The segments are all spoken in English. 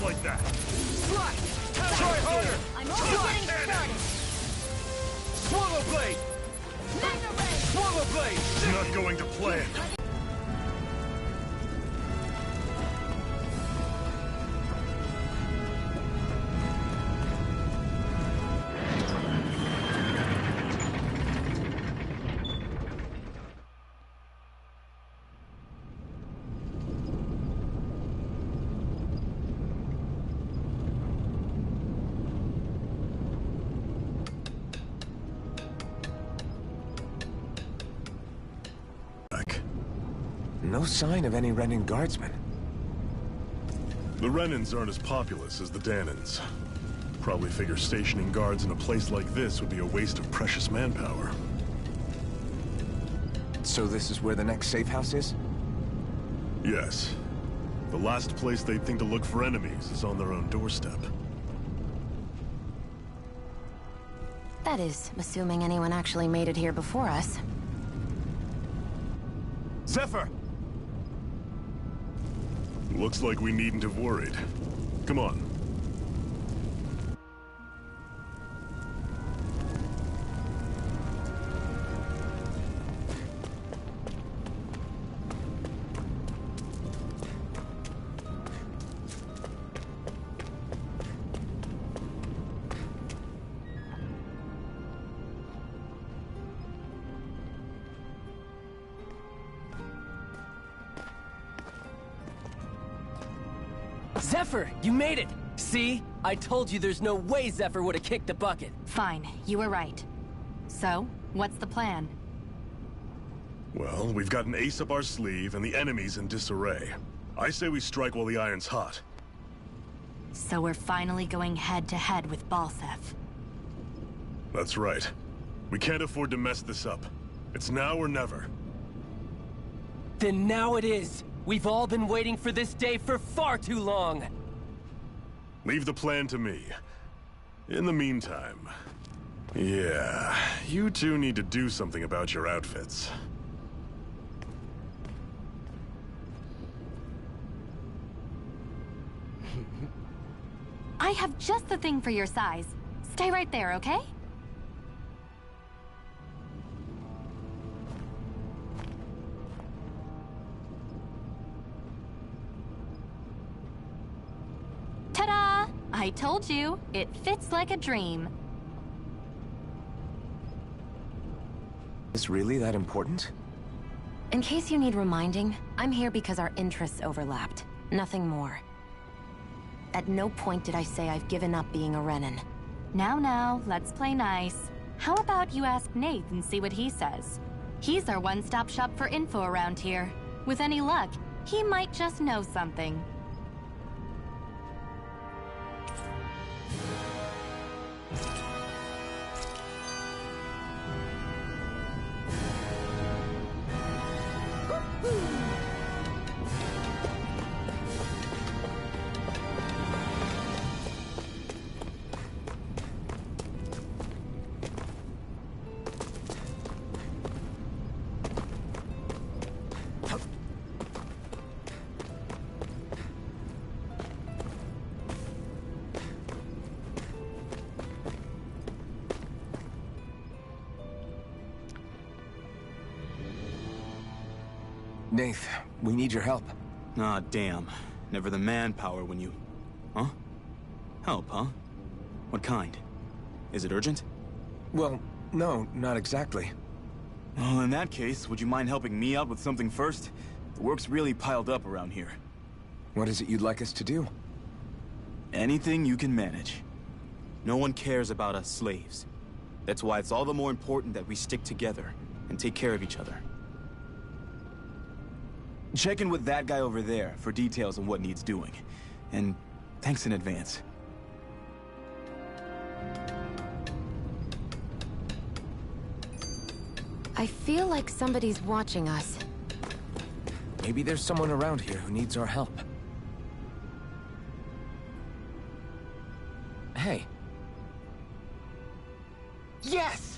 like that. Slide! Try harder! I'm only getting started! Swallow blade! Mega Ray! Swallow blade! It's not going to plan. No sign of any Renin guardsmen. The Renins aren't as populous as the Danins. Probably figure stationing guards in a place like this would be a waste of precious manpower. So this is where the next safe house is? Yes. The last place they'd think to look for enemies is on their own doorstep. That is, assuming anyone actually made it here before us. Zephyr! Looks like we needn't have worried. Come on. Zephyr, you made it! See? I told you there's no way Zephyr would have kicked the bucket. Fine, you were right. So, what's the plan? Well, we've got an ace up our sleeve and the enemy's in disarray. I say we strike while the iron's hot. So we're finally going head-to-head with Balseph. That's right. We can't afford to mess this up. It's now or never. Then now it is! We've all been waiting for this day for far too long! Leave the plan to me. In the meantime... yeah, you two need to do something about your outfits. I have just the thing for your size. Stay right there, okay? Ta-da! I told you, it fits like a dream. Is really that important? In case you need reminding, I'm here because our interests overlapped. Nothing more. At no point did I say I've given up being a Renin. Now, let's play nice. How about you ask Nath and see what he says? He's our one-stop shop for info around here. With any luck, he might just know something. Nath, we need your help. Ah, damn. Never the manpower when you... Huh? Help, huh? What kind? Is it urgent? Well, no, not exactly. Well, in that case, would you mind helping me out with something first? The work's really piled up around here. What is it you'd like us to do? Anything you can manage. No one cares about us slaves. That's why it's all the more important that we stick together and take care of each other. Check in with that guy over there for details on what needs doing. And thanks in advance. I feel like somebody's watching us. Maybe there's someone around here who needs our help. Hey. Yes!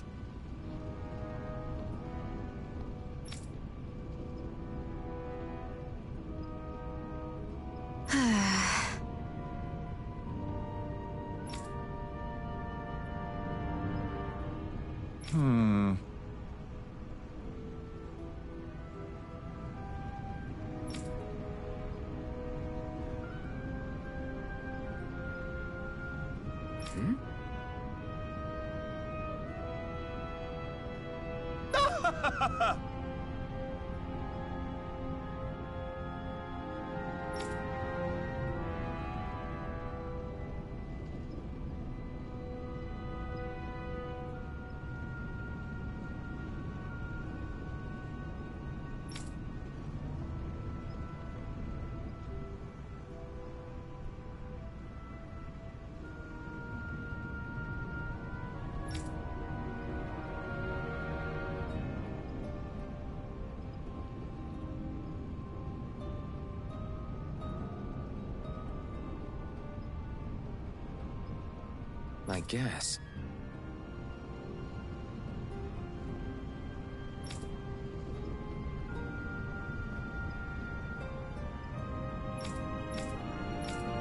I guess.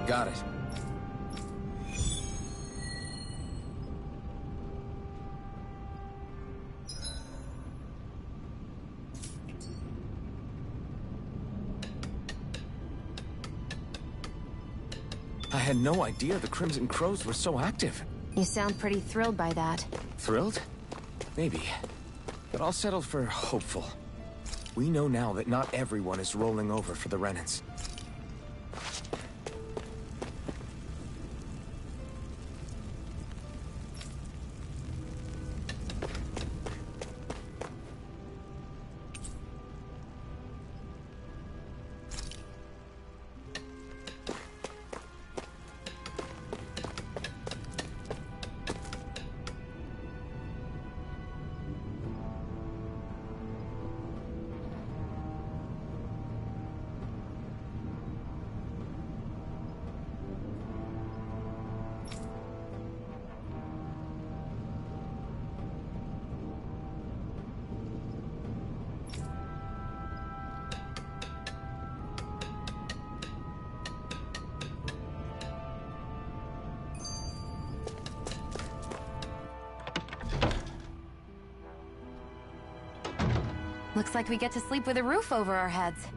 Got it. I had no idea the Crimson Crows were so active. You sound pretty thrilled by that. Thrilled? Maybe. But I'll settle for hopeful. We know now that not everyone is rolling over for the Renans. Looks like we get to sleep with a roof over our heads.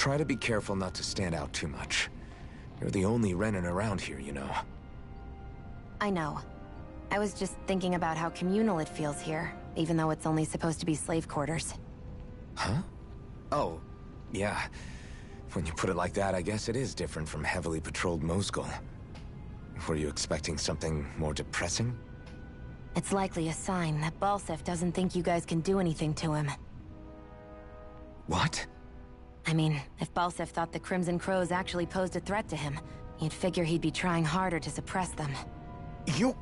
Try to be careful not to stand out too much. You're the only Renan around here, you know. I know. I was just thinking about how communal it feels here, even though it's only supposed to be slave quarters. Huh? Oh, yeah. When you put it like that, I guess it is different from heavily patrolled Mosgul. Were you expecting something more depressing? It's likely a sign that Balsef doesn't think you guys can do anything to him. What? I mean, if Balsef thought the Crimson Crows actually posed a threat to him, you'd figure he'd be trying harder to suppress them. You...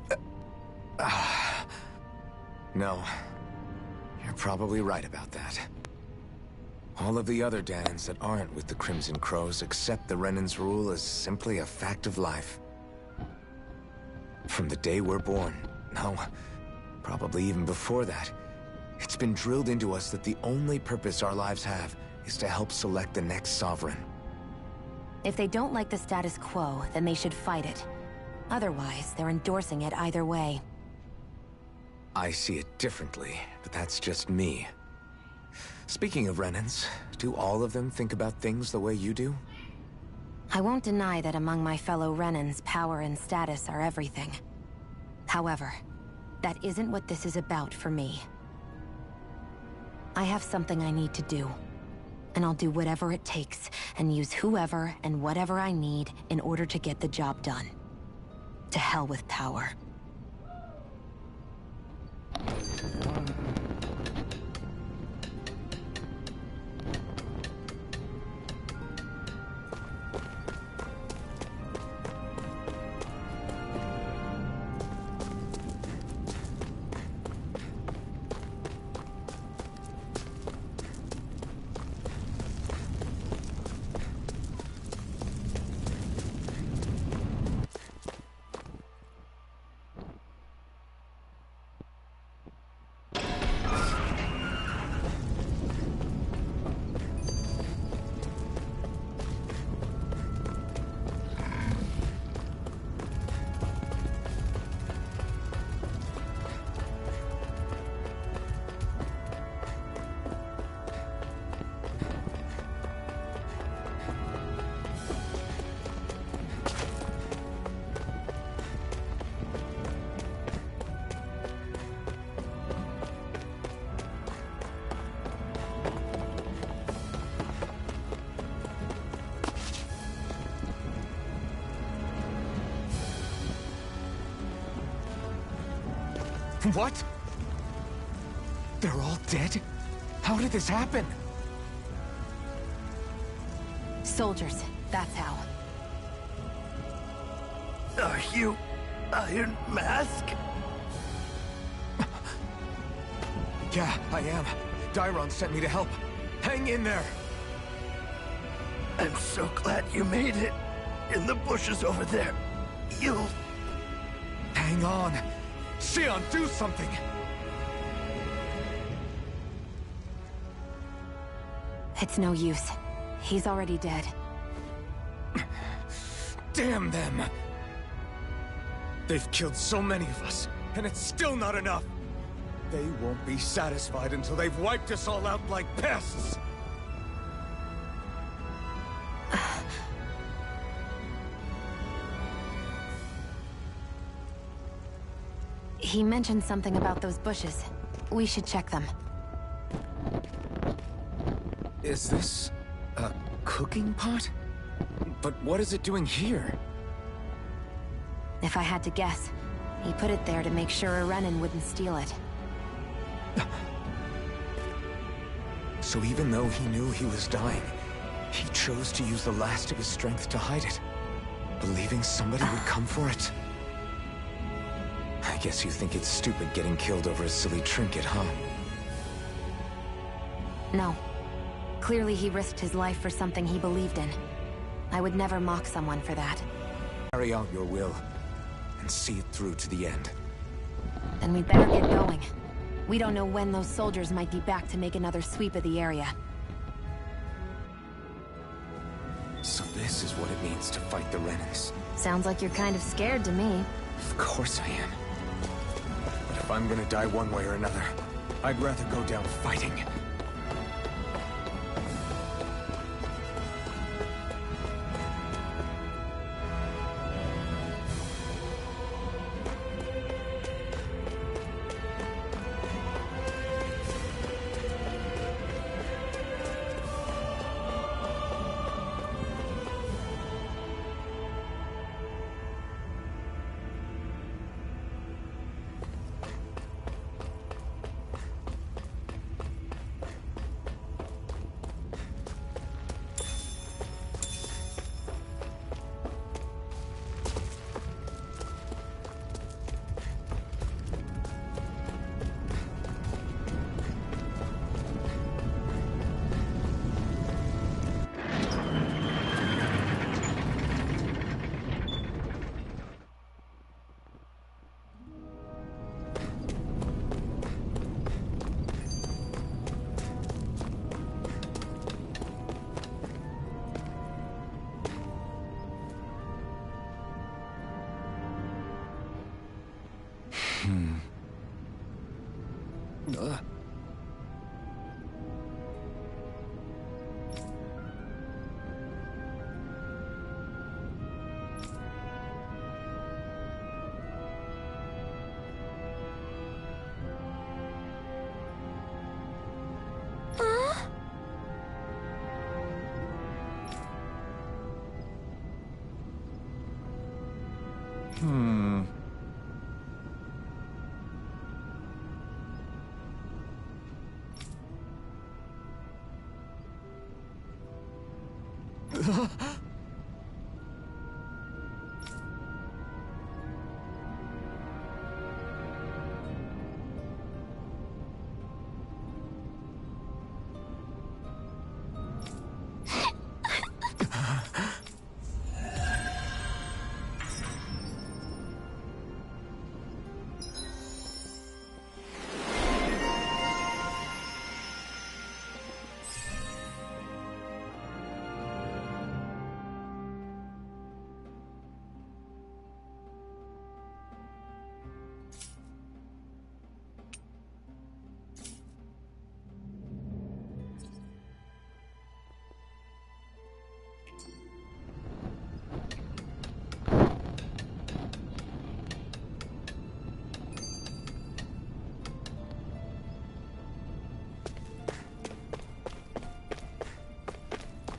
No. You're probably right about that. All of the other Danans that aren't with the Crimson Crows accept the Renan's rule as simply a fact of life. From the day we're born, no, probably even before that, it's been drilled into us that the only purpose our lives have is to help select the next sovereign. If they don't like the status quo, then they should fight it. Otherwise, they're endorsing it either way. I see it differently, but that's just me. Speaking of Renans, do all of them think about things the way you do? I won't deny that among my fellow Renans, power and status are everything. However, that isn't what this is about for me. I have something I need to do, and I'll do whatever it takes, and use whoever and whatever I need in order to get the job done. To hell with power. What? They're all dead? How did this happen? Soldiers, that's how. Are you Iron Mask? Yeah, I am. Dairon sent me to help. Hang in there! I'm so glad you made it. In the bushes over there. You'll... Hang on! Xion, do something! It's no use. He's already dead. Damn them! They've killed so many of us, and it's still not enough! They won't be satisfied until they've wiped us all out like pests! He mentioned something about those bushes. We should check them. Is this a cooking pot? But what is it doing here? If I had to guess, he put it there to make sure a Renan wouldn't steal it. So even though he knew he was dying, he chose to use the last of his strength to hide it, believing somebody would come for it. I guess you think it's stupid getting killed over a silly trinket, huh? No. Clearly he risked his life for something he believed in. I would never mock someone for that. Carry out your will, and see it through to the end. Then we'd better get going. We don't know when those soldiers might be back to make another sweep of the area. So this is what it means to fight the Renans. Sounds like you're kind of scared to me. Of course I am. But if I'm gonna die one way or another, I'd rather go down fighting.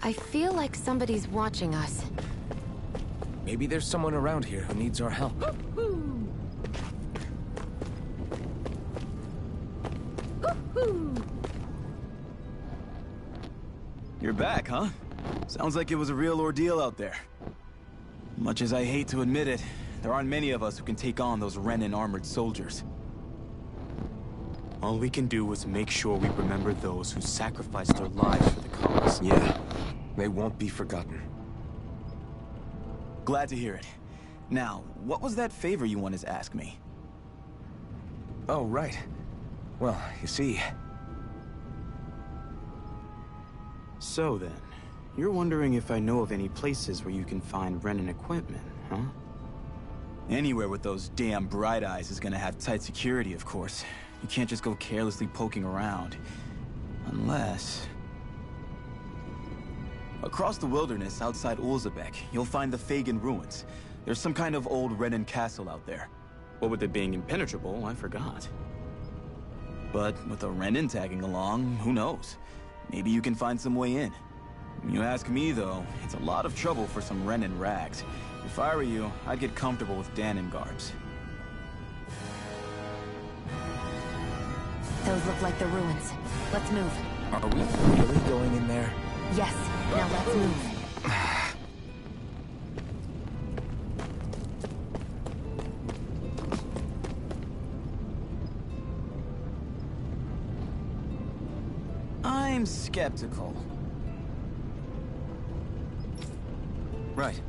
I feel like somebody's watching us. Maybe there's someone around here who needs our help. You're back, huh? Sounds like it was a real ordeal out there. Much as I hate to admit it, there aren't many of us who can take on those Renin armored soldiers. All we can do is make sure we remember those who sacrificed their lives for the cause. Yeah, they won't be forgotten. Glad to hear it. Now, what was that favor you wanted to ask me? Oh, right. Well, you see... So then, you're wondering if I know of any places where you can find Renin equipment, huh? Anywhere with those damn bright eyes is gonna have tight security, of course. You can't just go carelessly poking around. Unless... Across the wilderness outside Ulzebek, you'll find the Fagan ruins. There's some kind of old Renin castle out there. What with it being impenetrable, I forgot. But with the Renin tagging along, who knows? Maybe you can find some way in. You ask me, though, it's a lot of trouble for some Renin rags. If I were you, I'd get comfortable with Danon garbs. Those look like the ruins. Let's move. Are we really going in there? Yes. Now let's move. I'm skeptical. Right.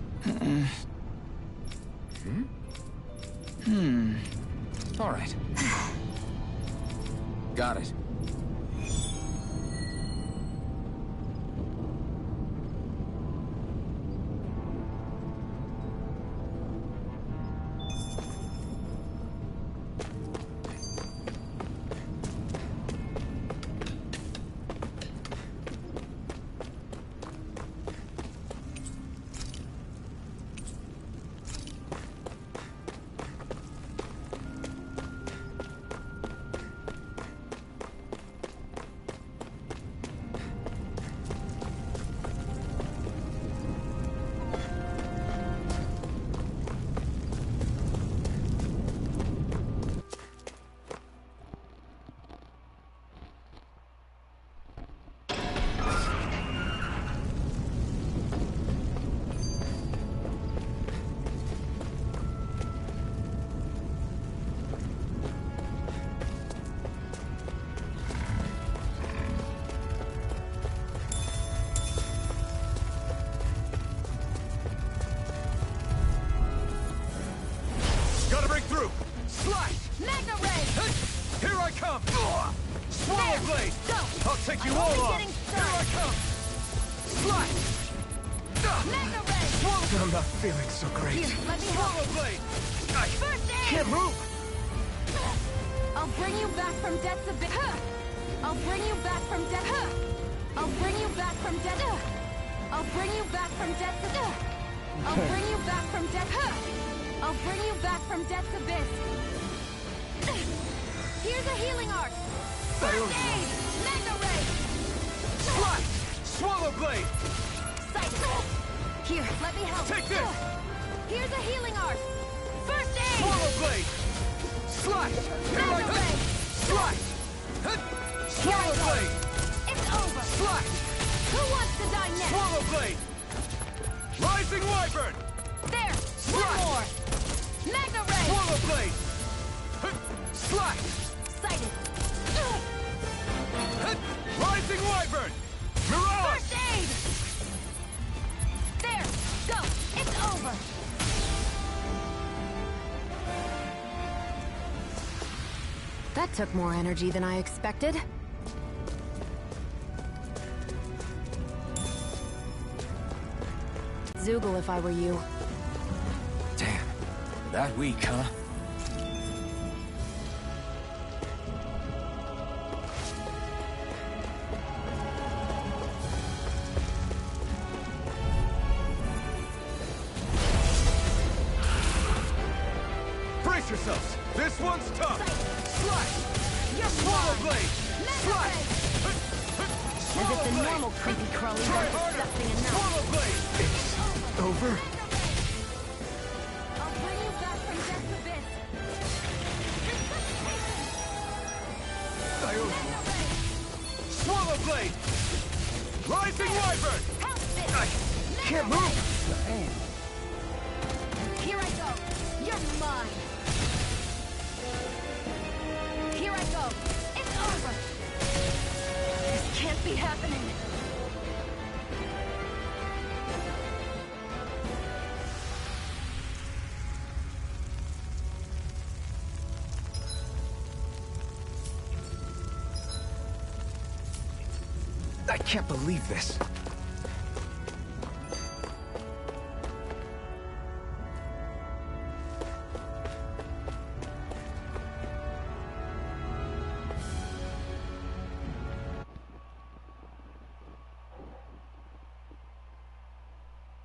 All right. Got it. Gotta break through! Slide! Magna Ray! Here I come! Swallow blade! Go! I'll take you all on! getting Here I come! Slide! Magna Ray! I'm not feeling so great. Here, let me help. Swallow blade! I First aid! can't move! I'll I'll bring you back from death's abyss. I'll bring you back from death. I'll bring you back from death. I'll bring you back from death's abyss. I'll bring you back from death. I'll bring you back from death's abyss. Here's a healing arc. First aid. Magna ray. Slash! Swallow blade! Sight. Here, let me help. Take this! Here's a healing arc. First aid. Swallow blade! Slash! Here I Magna come! ray. Slash! Swallow blade! It's over. Slash! Who wants to die next? Swallow blade! Rising wyvern! There. Slash! One more. Magna ray. Swallow blade! Slash! Sighted. Rising wyvern! Mirage! First aid. There. Go. It's over. That took more energy than I expected. Zoogle if I were you. Damn. That weak, huh? Brace yourselves! This one's tough! Slash! You're Swallow fine. blade! Slash! As if the normal creepy crawly Try weren't harder! disgusting enough. Swallow blade! Over? I'll bring you back from death's abyss. Swallow blade! Rising wyvern! Help this. Can't move! Here I go. You're mine. Here I go. It's over. This can't be happening. I can't believe this.